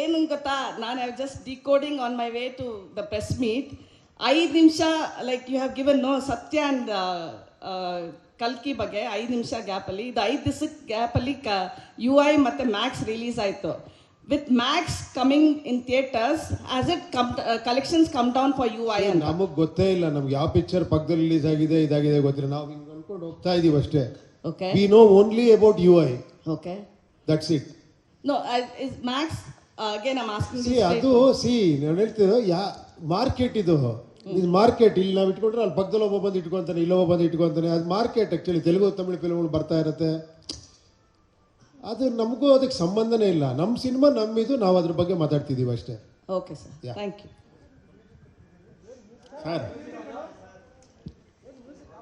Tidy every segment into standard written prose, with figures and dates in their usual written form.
ಏನು ಗೊತ್ತಾ, ನಾನು I just decoding on my way to the press meet. 5 ನಿಮಿಷ like you have given no Satya and ಕಲ್ಕಿ ಬಗ್ಗೆ 5 ನಿಮಿಷ ಗ್ಯಾಪಲ್ಲಿ, ಇದು 5 ದಿವಸಕ್ಕೆ ಗ್ಯಾಪಲ್ಲಿ UI ಮತ್ತು ಮ್ಯಾಕ್ಸ್ ರಿಲೀಸ್ ಆಯಿತು. With Max coming in theatres as it collections come down for UI ಅಂತ. ನಮಗೆ ಗೊತ್ತೇ ಇಲ್ಲ ನಮ್ಗೆ ಯಾವ ಪಿಕ್ಚರ್ ಪಕ್ಕದಲ್ಲಿ ರಿಲೀಸ್ ಆಗಿದೆ ಇದಾಗಿದೆ ಗೊತ್ತಿಲ್ಲ. ನಾವು ಹಿಂಗೆ ಅನ್ಕೊಂಡು ಹೋಗ್ತಾ ಇದೀವಿ ಅಷ್ಟೇ. Okay, we know only about UI. Okay, that's it. No is Max again I am asking. ಅದು ನಾನು ಹೇಳ್ತಿದ್ದು ಮಾರ್ಕೆಟ್ ಇದು ಮಾರ್ಕೆಟ್. ಇಲ್ಲಿ ನಾವು ಇಟ್ಕೊಂಡ್ರೆ ಅಲ್ಲಿ ಪಕ್ಕದಲ್ಲಿ ಒಬ್ಬ ಬಂದು ಇಟ್ಕೊಂತಾನೆ, ಇಲ್ಲೊಬ್ಬ ಬಂದು ಇಟ್ಕೊಂತಾನೆ. ಅದು ಮಾರ್ಕೆಟ್ ಆ್ಯಕ್ಚುಲಿ. ತೆಲುಗು ತಮಿಳು ಫಿಲ್ಮ್ಗಳು ಬರ್ತಾ ಇರುತ್ತೆ. ಅದು ನಮಗೂ ಅದಕ್ಕೆ ಸಂಬಂಧನೇ ಇಲ್ಲ. ನಮ್ಮ ಸಿನಿಮಾ ನಮ್ಮಿದು, ನಾವು ಅದ್ರ ಬಗ್ಗೆ ಮಾತಾಡ್ತಿದ್ದೀವಿ ಅಷ್ಟೇ. Okay sir, thank you.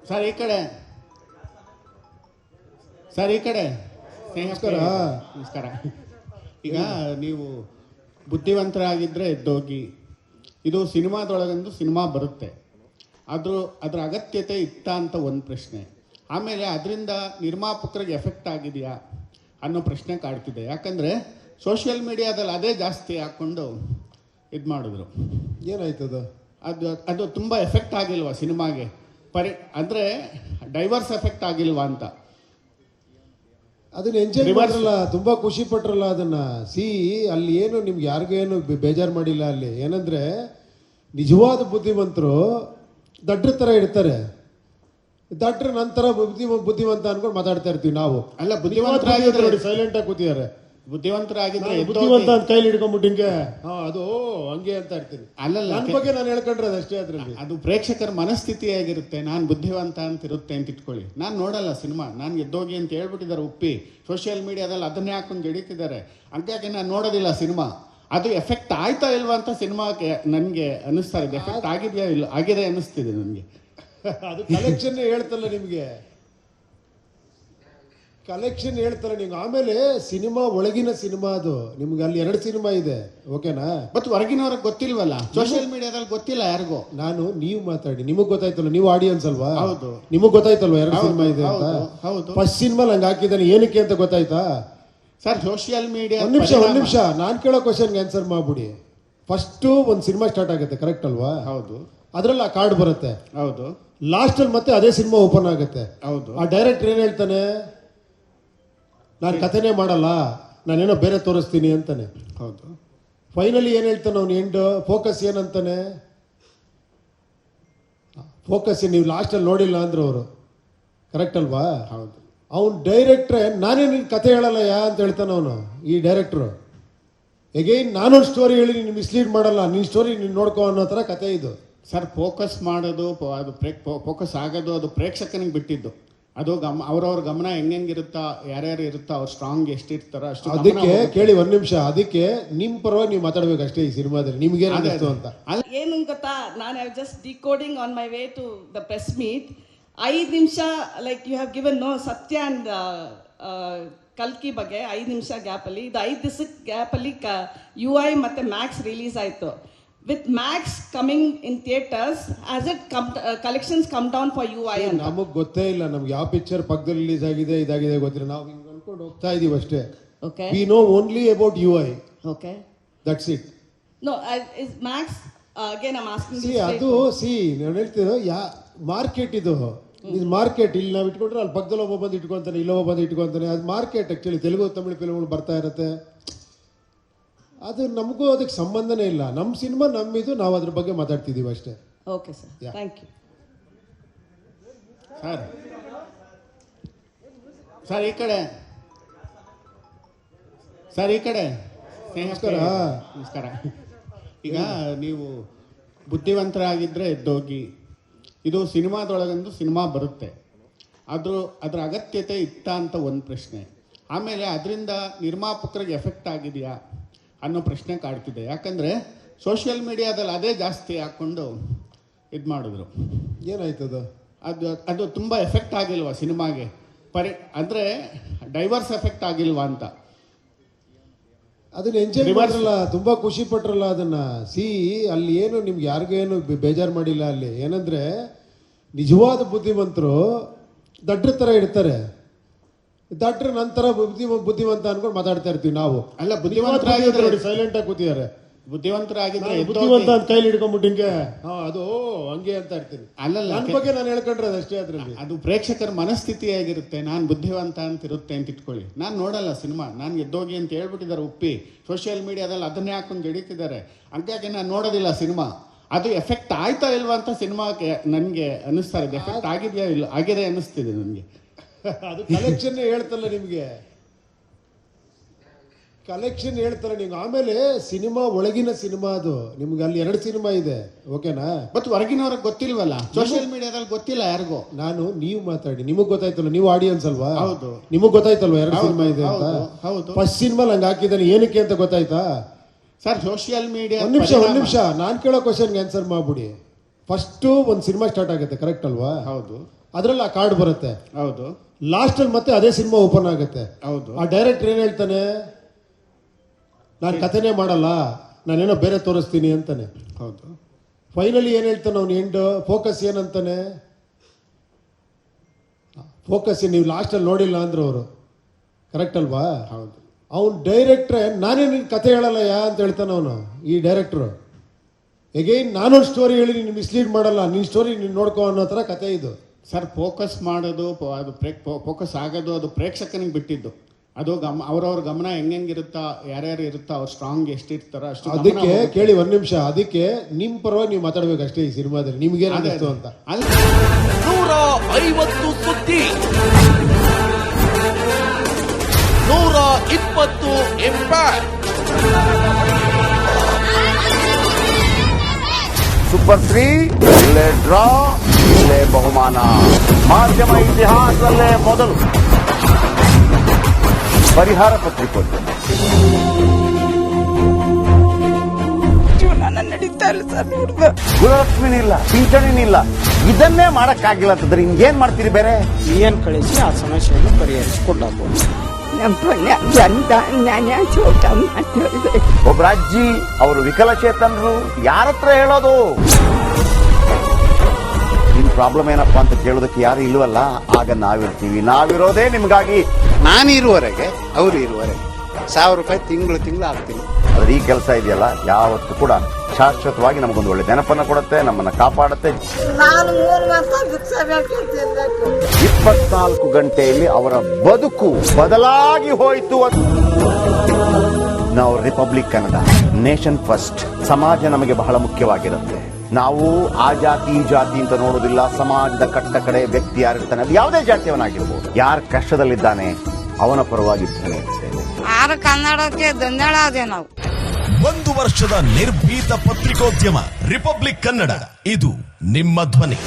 Sir ಈ ಕಡೆ, ಸರ್ ಈ ಕಡೆ. ನಮಸ್ಕಾರ. ನಮಸ್ಕಾರ. ಈಗ ನೀವು ಬುದ್ಧಿವಂತರಾಗಿದ್ದರೆ ಎದ್ದೋಗಿ. ಇದು ಸಿನಿಮಾದೊಳಗೊಂದು ಸಿನಿಮಾ ಬರುತ್ತೆ, ಅದ್ರ ಅಗತ್ಯತೆ ಇತ್ತ ಅಂತ ಒಂದು ಪ್ರಶ್ನೆ. ಆಮೇಲೆ ಅದರಿಂದ ನಿರ್ಮಾಪಕರಿಗೆ ಎಫೆಕ್ಟ್ ಆಗಿದೆಯಾ ಅನ್ನೋ ಪ್ರಶ್ನೆ ಕಾಡ್ತಿದೆ. ಯಾಕಂದರೆ ಸೋಷಿಯಲ್ ಮೀಡಿಯಾದಲ್ಲಿ ಅದೇ ಜಾಸ್ತಿ ಹಾಕ್ಕೊಂಡು ಇದು ಮಾಡಿದ್ರು. ಏನಾಯ್ತದ? ಅದು ತುಂಬ ಎಫೆಕ್ಟ್ ಆಗಿಲ್ವಾ ಸಿನಿಮಾಗೆ? ಅಂದರೆ ಡೈವರ್ಸ್ ಎಫೆಕ್ಟ್ ಆಗಿಲ್ವಾ ಅಂತ. ಅದನ್ನ ಎಂಜಾಯ್ ಮಾಡಿರಲ್ಲ, ತುಂಬಾ ಖುಷಿ ಪಟ್ರಲ್ಲ ಅದನ್ನ. ಅಲ್ಲಿ ಏನು ನಿಮ್ಗೆ ಯಾರಿಗೂ ಏನು ಬೇಜಾರು ಮಾಡಿಲ್ಲ. ಅಲ್ಲಿ ಏನಂದ್ರೆ ನಿಜವಾದ ಬುದ್ಧಿವಂತರು ದಡ್ರ ತರ ಇರ್ತಾರೆ. ದಡ್ರ ನಂತರ ಬುದ್ಧಿವಂತ ಅನ್ಕೊಂಡು ಮಾತಾಡ್ತಾ ಇರ್ತೀವಿ ನಾವು. ಅಲ್ಲ, ಬುದ್ಧಿವಂತರಾಗಿದ್ರೆ ನೋಡಿ ಸೈಲೆಂಟ್ ಆಗಿ ಕೂತಿದ್ದಾರೆ. ಬುದ್ಧಿವಂತರಾಗಿದ್ರೆ ಬುದ್ಧಿವಂತ ಅಂತ ಕೈಲಿ ಹಿಡ್ಕೊಂಡ್ಬಿಟ್ಟು ಹಿಂಗೆ ಅದು ಹಂಗೆ ಅಂತ ಇರ್ತೀನಿ. ಅಲ್ಲಲ್ಲ, ನನ್ನ ಬಗ್ಗೆ ನಾನು ಹೇಳ್ಕೊಂಡ್ರೆ ಅದಷ್ಟೇ. ಅದ್ರಲ್ಲಿ ಅದು ಪ್ರೇಕ್ಷಕರ ಮನಸ್ಥಿತಿಯಾಗಿರುತ್ತೆ. ನಾನು ಬುದ್ಧಿವಂತ ಅಂತ ಇರುತ್ತೆ ಅಂತ ಇಟ್ಕೊಳ್ಳಿ. ನಾನು ನೋಡಲ್ಲ ಸಿನಿಮಾ, ನಾನು ಎದ್ದೋಗಿ ಅಂತ ಹೇಳ್ಬಿಟ್ಟಿದ್ದಾರೆ ಉಪ್ಪಿ. ಸೋಷಿಯಲ್ ಮೀಡಿಯಾದಲ್ಲಿ ಅದನ್ನೇ ಹಾಕೊಂಡು ಜಡಿತಿದ್ದಾರೆ. ಹಂಗಾಗಿ ನಾನು ನೋಡೋದಿಲ್ಲ ಸಿನಿಮಾ. ಅದು ಎಫೆಕ್ಟ್ ಆಯ್ತಾ ಇಲ್ವಾ ಅಂತ ಸಿನಿಮಾಕ್ಕೆ ನನಗೆ ಅನ್ನಿಸ್ತಾ ಇದೆ. ಎಫೆಕ್ಟ್ ಆಗಿದೆಯಾ ಇಲ್ಲ ಆಗಿದೆ ಅನ್ನಿಸ್ತಿದೆ ನನಗೆ. ಅದು ಕಲೆಕ್ಷನ್ ಹೇಳ್ತಲ್ಲ ನಿಮಗೆ, ಕಲೆಕ್ಷನ್ ಹೇಳ್ತಾರೆ ನಿಮ್ಗೆ. ಆಮೇಲೆ ಸಿನಿಮಾ ಒಳಗಿನ ಸಿನಿಮಾ ಅದು. ನಿಮ್ಗೆ ಅಲ್ಲಿ 2 ಸಿನಿಮಾ ಇದೆ, ಓಕೆನಾ? ಬಟ್ ಹೊರಗಿನವ್ರಿಗೆ ಗೊತ್ತಿಲ್ವಲ್ಲ, ಸೋಷಿಯಲ್ ಮೀಡಿಯಾದಲ್ಲಿ ಗೊತ್ತಿಲ್ಲ ಯಾರಿಗೂ. ನೀವು ಮಾತಾಡಿ, ನಿಮಗ್ ಗೊತ್ತಾಯ್ತಲ್ಲ, ನೀವು ಆಡಿಯನ್ಸ್ ಅಲ್ವಾ? ಹೌದು, ನಿಮಗ್ ಗೊತ್ತಾಯ್ತಲ್ವಾ 2 ಸಿನಿಮಾ ಇದೆ ಅಂತ? ಹೌದು. ಫಸ್ಟ್ ಸಿನಿಮಾ ನಂಗೆ ಹಾಕಿದ್ದಾನೆ ಏನಕ್ಕೆ ಅಂತ ಗೊತ್ತಾಯ್ತಾ? Sir social media. ಒಂದ್ ನಿಮಿಷ ನಾನು ಕೇಳೋ ಕ್ವಶನ್ಗೆ ಆನ್ಸರ್ ಮಾಡ್ಬಿಡಿ. ಫಸ್ಟ್ ಒಂದು ಸಿನಿಮಾ ಸ್ಟಾರ್ಟ್ ಆಗುತ್ತೆ, ಕರೆಕ್ಟ್ ಅಲ್ವಾ? ಹೌದು. ಅದ್ರಲ್ಲಿ ಆ ಕಾರ್ಡ್ ಬರುತ್ತೆ. ಹೌದು. ಲಾಸ್ಟ್ ಅಲ್ಲಿ ಮತ್ತೆ ಅದೇ ಸಿನಿಮಾ ಓಪನ್ ಆಗುತ್ತೆ. ಹೌದು. ಆ ಡೈರೆಕ್ಟರ್ ಏನ್ ಹೇಳ್ತಾನೆ? ನಾನು ಕಥೆನೇ ಮಾಡಲ್ಲ, ನಾನೇನೋ ಬೇರೆ ತೋರಿಸ್ತೀನಿ ಅಂತಾನೆ. ಹೌದು. ಫೈನಲಿ ಏನ್ ಹೇಳ್ತಾನೆ ಅವ್ನು? ಎಂಡ್ ಫೋಕಸ್ ಏನಂತಾನೆ? ಫೋಕಸ್ ನೀವು ಲಾಸ್ಟ್ ಅಲ್ಲಿ ನೋಡಿಲ್ಲ ಅಂದ್ರೆ ಅವರು, ಕರೆಕ್ಟ್ ಅಲ್ವಾ? ಹೌದು. ಅವ್ನು ಡೈರೆಕ್ಟ್ರೆ ನಾನೇ ನಿನ್ ಕತೆ ಹೇಳಲ್ಲ ಅಂತ ಹೇಳ್ತಾನೆ ಅವನು. ಈ ಡೈರೆಕ್ಟ್ರು ಎಗೈನ್ ನಾನೊಂದು ಸ್ಟೋರಿ ಹೇಳಿ ನೀನು ಮಿಸ್ಲೀಡ್ ಮಾಡಲ್ಲ, ನಿನ್ನ ಸ್ಟೋರಿ ನೀನು ನೋಡ್ಕೋ ಅನ್ನೋ ಥರ ಕತೆ ಇದು. ಸರ್ ಫೋಕಸ್ ಮಾಡೋದು, ಅದು ಫೋಕಸ್ ಆಗೋದು ಅದು ಪ್ರೇಕ್ಷಕನಿಗೆ ಬಿಟ್ಟಿದ್ದು. ಅದು ಅವ್ರವ್ರ ಗಮನ ಹೆಂಗಿರುತ್ತಾ, ಯಾರ್ಯಾರು ಇರುತ್ತಾ, ಅವ್ರು ಸ್ಟ್ರಾಂಗ್ ಎಷ್ಟಿರ್ತಾರೋ ಅಷ್ಟು. ಅದಕ್ಕೆ ಕೇಳಿ ಒಂದ್ ನಿಮಿಷ, ಅದಕ್ಕೆ ನಿಮ್ ಪರವಾಗಿ ನೀವು ಮಾತಾಡ್ಬೇಕು ಅಷ್ಟೇ ಈ ಸಿನಿಮಾದಲ್ಲಿ. ನಿಮ್ಗೆ ಅನಿಸ್ತು ಅಂತ? ಏನು ಗೊತ್ತಾ, ನಾನು I just decoding on my way to the press meet. 5 ನಿಮಿಷ like you have given no Satya and ಕಲ್ಕಿ ಬಗ್ಗೆ 5 ನಿಮಿಷ ಗ್ಯಾಪಲ್ಲಿ, ಇದು 5 ದಿವಸಕ್ಕೆ ಗ್ಯಾಪಲ್ಲಿ UI ಮತ್ತು ಮ್ಯಾಕ್ಸ್ ರಿಲೀಸ್ ಆಯಿತು. With Max coming in theatres as it collections come down for UI ಅಂತ. ನಮಗೆ ಗೊತ್ತೇ ಇಲ್ಲ ನಮ್ಗೆ ಯಾವ ಪಿಕ್ಚರ್ ಪಕ್ಕದಲ್ಲಿ ರಿಲೀಸ್ ಆಗಿದೆ ಇದಾಗಿದೆ ಗೊತ್ತಿಲ್ಲ. ನಾವು ಹಿಂಗೆ ಅನ್ಕೊಂಡು ಹೋಗ್ತಾ ಇದೀವಿ ಅಷ್ಟೇ. Okay, we know only about UI. Okay, that's it. No is Max again I am asking. ಅದು ನಾನು ಹೇಳ್ತಿದ್ದು ಮಾರ್ಕೆಟ್ ಇದು ಮಾರ್ಕೆಟ್. ಇಲ್ಲಿ ನಾವು ಇಟ್ಕೊಂಡ್ರೆ ಅಲ್ಲಿ ಪಕ್ಕದಲ್ಲಿ ಒಬ್ಬ ಬಂದು ಇಟ್ಕೊಂತಾನೆ, ಇಲ್ಲೊಬ್ಬ ಬಂದು ಇಟ್ಕೊಂತಾನೆ. ಅದು ಮಾರ್ಕೆಟ್ ಆ್ಯಕ್ಚುಲಿ. ತೆಲುಗು ತಮಿಳು ಫಿಲ್ಮ್ಗಳು ಬರ್ತಾ ಇರುತ್ತೆ. ಅದು ನಮಗೂ ಅದಕ್ಕೆ ಸಂಬಂಧನೇ ಇಲ್ಲ. ನಮ್ಮ ಸಿನಿಮಾ ನಮ್ಮಿದು, ನಾವು ಅದ್ರ ಬಗ್ಗೆ ಮಾತಾಡ್ತಿದ್ದೀವಿ ಅಷ್ಟೇ. Okay sir, thank you. Sir ಈ ಕಡೆ, ಸರ್ ಈ ಕಡೆ. ನಮಸ್ಕಾರ. ನಮಸ್ಕಾರ. ಈಗ ನೀವು ಬುದ್ಧಿವಂತರಾಗಿದ್ದರೆ ಎದ್ದೋಗಿ. ಇದು ಸಿನಿಮಾದೊಳಗೊಂದು ಸಿನಿಮಾ ಬರುತ್ತೆ, ಅದ್ರ ಅಗತ್ಯತೆ ಇತ್ತ ಅಂತ ಒಂದು ಪ್ರಶ್ನೆ. ಆಮೇಲೆ ಅದರಿಂದ ನಿರ್ಮಾಪಕರಿಗೆ ಎಫೆಕ್ಟ್ ಆಗಿದೆಯಾ ಅನ್ನೋ ಪ್ರಶ್ನೆ ಕಾಡ್ತಿದೆ. ಯಾಕಂದರೆ ಸೋಷಿಯಲ್ ಮೀಡಿಯಾದಲ್ಲಿ ಅದೇ ಜಾಸ್ತಿ ಹಾಕ್ಕೊಂಡು ಇದು ಮಾಡಿದ್ರು. ಏನಾಯ್ತದ? ಅದು ತುಂಬ ಎಫೆಕ್ಟ್ ಆಗಿಲ್ವಾ ಸಿನಿಮಾಗೆ? ಅಂದರೆ ಡೈವರ್ಸ್ ಎಫೆಕ್ಟ್ ಆಗಿಲ್ವಾ ಅಂತ. ಅದನ್ನ ಎಂಜಾಯ್ ಮಾಡಿರಲ್ಲ, ತುಂಬಾ ಖುಷಿ ಪಟ್ರಲ್ಲ ಅದನ್ನ. ಅಲ್ಲಿ ಏನು ನಿಮ್ಗೆ ಯಾರಿಗೂ ಏನು ಬೇಜಾರು ಮಾಡಿಲ್ಲ. ಅಲ್ಲಿ ಏನಂದ್ರೆ ನಿಜವಾದ ಬುದ್ಧಿವಂತರು ದಡ್ರ ತರ ಇರ್ತಾರೆ. ದಟ್ರ ನಂತರ ಬುದ್ಧಿವಂತ ಅನ್ಕೊಂಡು ಮಾತಾಡ್ತಾ ಇರ್ತೀವಿ ನಾವು. ಅಲ್ಲ, ಬುದ್ಧಿವಂತರಾಗಿದ್ರೆ ನೋಡಿ ಸೈಲೆಂಟ್ ಆಗಿ ಕೂತಿದ್ದಾರೆ. ಬುದ್ಧಿವಂತರಾಗಿದ್ರೆ ಬುದ್ಧಿವಂತ ಅಂತ ಕೈಲಿ ಹಿಡ್ಕೊಂಡ್ಬಿಟ್ಟು ಹಿಂಗೆ ಅದು ಹಂಗೆ ಅಂತ ಇರ್ತೀನಿ. ಅಲ್ಲಲ್ಲ, ನನ್ನ ಬಗ್ಗೆ ನಾನು ಹೇಳ್ಕೊಂಡ್ರೆ ಅದಷ್ಟೇ. ಅದ್ರಲ್ಲಿ ಅದು ಪ್ರೇಕ್ಷಕರ ಮನಸ್ಥಿತಿಯಾಗಿರುತ್ತೆ. ನಾನು ಬುದ್ಧಿವಂತ ಅಂತ ಇರುತ್ತೆ ಅಂತ ಇಟ್ಕೊಳ್ಳಿ. ನಾನು ನೋಡಲ್ಲ ಸಿನಿಮಾ, ನಾನು ಎದ್ದೋಗಿ ಅಂತ ಹೇಳ್ಬಿಟ್ಟಿದ್ದಾರೆ ಉಪ್ಪಿ. ಸೋಷಿಯಲ್ ಮೀಡಿಯಾದಲ್ಲಿ ಅದನ್ನೇ ಹಾಕೊಂಡು ಜಡಿತಿದ್ದಾರೆ. ಹಂಗಾಗಿ ನಾನು ನೋಡೋದಿಲ್ಲ ಸಿನಿಮಾ. ಅದು ಎಫೆಕ್ಟ್ ಆಯ್ತಾ ಇಲ್ವಾ ಅಂತ ಸಿನಿಮಾಕ್ಕೆ ನನಗೆ ಅನ್ನಿಸ್ತಾ ಇದೆ. ಎಫೆಕ್ಟ್ ಆಗಿದೆಯಾ ಇಲ್ಲ ಆಗಿದೆ ಅನ್ನಿಸ್ತಿದೆ ನನಗೆ. ಅದು ಕಲೆಕ್ಷನ್ ಹೇಳ್ತಲ್ಲ ನಿಮಗೆ, ಕಲೆಕ್ಷನ್ ಹೇಳ್ತಾರೆ ನೀವು. ಆಮೇಲೆ ಸಿನಿಮಾ ಒಳಗಿನ ಸಿನಿಮಾ ಅದು. ನಿಮ್ಗೆ ಅಲ್ಲಿ 2 ಸಿನಿಮಾ ಇದೆ, ಓಕೆನಾ? ಬಟ್ ಹೊರಗಿನವ್ರಿಗೆ ಗೊತ್ತಿಲ್ವಲ್ಲ, ಸೋಷಿಯಲ್ ಮೀಡಿಯಾದಲ್ಲಿ ಗೊತ್ತಿಲ್ಲ ಯಾರಿಗೂ. ನೀವು ಮಾತಾಡಿ, ನಿಮಗ್ ಗೊತ್ತಾಯ್ತಲ್ಲ, ನೀವು ಆಡಿಯನ್ಸ್ ಅಲ್ವಾ? ಹೌದು, ನಿಮಗ್ ಗೊತ್ತಾಯ್ತಲ್ವಾ 2 ಸಿನಿಮಾ ಇದೆ ಅಂತ? ಹೌದು. ಫಸ್ಟ್ ಸಿನಿಮಾ ನಂಗೆ ಹಾಕಿದ್ದಾನೆ ಏನಕ್ಕೆ ಅಂತ ಗೊತ್ತಾಯ್ತಾ ಸರ್? Social media. ಒಂದ್ ನಿಮಿಷ ನಾನು ಕೇಳೋ ಕ್ವಶನ್ಗೆ ಆನ್ಸರ್ ಮಾಡ್ಬಿಡಿ. ಫಸ್ಟ್ ಒಂದು ಸಿನಿಮಾ ಸ್ಟಾರ್ಟ್ ಆಗುತ್ತೆ, ಕರೆಕ್ಟ್ ಅಲ್ವಾ? ಹೌದು. ಅದ್ರಲ್ಲಿ ಆ ಕಾರ್ಡ್ ಬರುತ್ತೆ. ಹೌದು. ಲಾಸ್ಟ್ ಅಲ್ಲಿ ಮತ್ತೆ ಅದೇ ಸಿನಿಮಾ ಓಪನ್ ಆಗುತ್ತೆ. ಹೌದು. ಆ ಡೈರೆಕ್ಟರ್ ಏನ್ ಹೇಳ್ತಾನೆ? ನಾನು ಕಥೆನೇ ಮಾಡಲ್ಲ, ನಾನೇನೋ ಬೇರೆ ತೋರಿಸ್ತೀನಿ ಅಂತಾನೆ. ಹೌದು. ಫೈನಲಿ ಏನ್ ಹೇಳ್ತಾನೆ ಅವ್ನು? ಎಂಡ್ ಫೋಕಸ್ ಏನಂತಾನೆ? ಫೋಕಸ್ ನೀವು ಲಾಸ್ಟ್ ಅಲ್ಲಿ ನೋಡಿಲ್ಲ ಅಂದ್ರೆ ಅವರು, ಕರೆಕ್ಟ್ ಅಲ್ವಾ? ಹೌದು. ಅವ್ನು ಡೈರೆಕ್ಟ್ರೆ ನಾನೇ ನಿನ್ ಕತೆ ಹೇಳಲ್ಲ ಅಂತ ಹೇಳ್ತಾನೆ ಅವನು. ಈ ಡೈರೆಕ್ಟ್ರು ಎಗೈನ್ ನಾನೊಂದು ಸ್ಟೋರಿ ಹೇಳಿ ನೀನು ಮಿಸ್ಲೀಡ್ ಮಾಡಲ್ಲ, ನಿನ್ ಸ್ಟೋರಿ ನೀನು ನೋಡ್ಕೋ ಅನ್ನೋ ಥರ ಕತೆ ಇದು. ಸರ್, ಫೋಕಸ್ ಮಾಡೋದು, ಅದು ಫೋಕಸ್ ಆಗೋದು ಅದು ಪ್ರೇಕ್ಷಕನಿಗೆ ಬಿಟ್ಟಿದ್ದು. ಅದು ಅವ್ರವ್ರ ಗಮನ ಹೆಂಗಿರುತ್ತಾ, ಯಾರ್ಯಾರು ಇರುತ್ತಾ, ಅವ್ರು ಸ್ಟ್ರಾಂಗ್ ಎಷ್ಟಿರ್ತಾರ ಅಷ್ಟು. ಅದಕ್ಕೆ ಕೇಳಿ ಒಂದ್ ನಿಮಿಷ, ಅದಕ್ಕೆ ನಿಮ್ ಪರವಾಗಿ ನೀವು ಮಾತಾಡ್ಬೇಕು ಅಷ್ಟೇ ಈ ಸಿನಿಮಾದಲ್ಲಿ. ನಿಮ್ಗೇನು ಅನಿಸ್ತು ಅಂತ. 150 ಸುದ್ದಿ, 120 ಇಂಪ್ಯಾಕ್ಟ್. ಸೂಪರ್ 3 ಇಲ್ಲೇ ಡ್ರಾ, ಇಲ್ಲೇ ಬಹುಮಾನ. ಮಾಧ್ಯಮ ಇತಿಹಾಸದಲ್ಲೇ ಮೊದಲು ಪರಿಹಾರ ಪತ್ರಿಕೋದ್ಯಮ. ಜೀವನ ನಡೀತಾ ಇಲ್ಲ ಸರ್. ಗುಣಲಕ್ಷ್ಮಿನಿಲ್ಲ, ಪಿಂಚಣಿನಿಲ್ಲ, ಇದನ್ನೇ ಮಾಡಕ್ಕಾಗಿಲ್ಲ ಅಂತಂದ್ರೆ ಇನ್ನೇನ್ ಮಾಡ್ತೀರಿ ಬೇರೆ? ಏನ್ ಕಳಿಸಿ ಆ ಸಮಸ್ಯೆಯನ್ನು ಪರಿಹರಿಸಿಕೊಡಬಹುದು. ಒಬ್ಬ ಅಜ್ಜಿ, ಅವರು ವಿಕಲಚೇತನರು, ಯಾರತ್ರ ಹೇಳೋದು? ನಿಮ್ ಪ್ರಾಬ್ಲಮ್ ಏನಪ್ಪಾ ಅಂತ ಕೇಳೋದಕ್ಕೆ ಯಾರು ಇಲ್ವಲ್ಲ. ಆಗ ನಾವಿರ್ತೀವಿ. ನಾವಿರೋದೇ ನಿಮ್ಗಾಗಿ. ನಾನಿರುವವರೆಗೆ ಅವರು ಇರುವವರೆಗೆ 1000 ರೂಪಾಯಿ ತಿಂಗಳು ಆಗ್ತೀನಿ. ಆದ್ರೆ ಈ ಕೆಲಸ ಇದೆಯಲ್ಲ, ಯಾವತ್ತೂ ಕೂಡ ಶಾಶ್ವತವಾಗಿ ನಮಗೊಂದು ಒಳ್ಳೆ ನೆನಪನ್ನ ಕೊಡುತ್ತೆ, ನಮ್ಮನ್ನ ಕಾಪಾಡುತ್ತೆ. 24 ಗಂಟೆಯಲ್ಲಿ ಅವರ ಬದುಕು ಬದಲಾಗಿ ಹೋಯಿತು. ನಾವು ರಿಪಬ್ಲಿಕ್ ಕನ್ನಡ, ನೇಷನ್ ಫಸ್ಟ್. ಸಮಾಜ ನಮಗೆ ಬಹಳ ಮುಖ್ಯವಾಗಿರುತ್ತೆ. ನಾವು ಆ ಜಾತಿ ಈ ಜಾತಿ ಅಂತ ನೋಡೋದಿಲ್ಲ. ಸಮಾಜದ ಕಟ್ಟ ಕಡೆ ವ್ಯಕ್ತಿ ಯಾರಿರ್ತಾನೆ, ಅದು ಯಾವುದೇ ಜಾತಿಯವನಾಗಿರ್ಬೋದು, ಯಾರ ಕಷ್ಟದಲ್ಲಿದ್ದಾನೆ ಅವನ ಪರವಾಗಿರ್ತಾನೆ. ಕನ್ನಡಕ್ಕೆ ಧನ್ಯವಾದ. ನಾವು 1 ವರ್ಷದ ನಿರ್ಭೀತ ಪತ್ರಿಕೋದ್ಯಮ ರಿಪಬ್ಲಿಕ್ ಕನ್ನಡ. ಇದು ನಿಮ್ಮ ಧ್ವನಿ.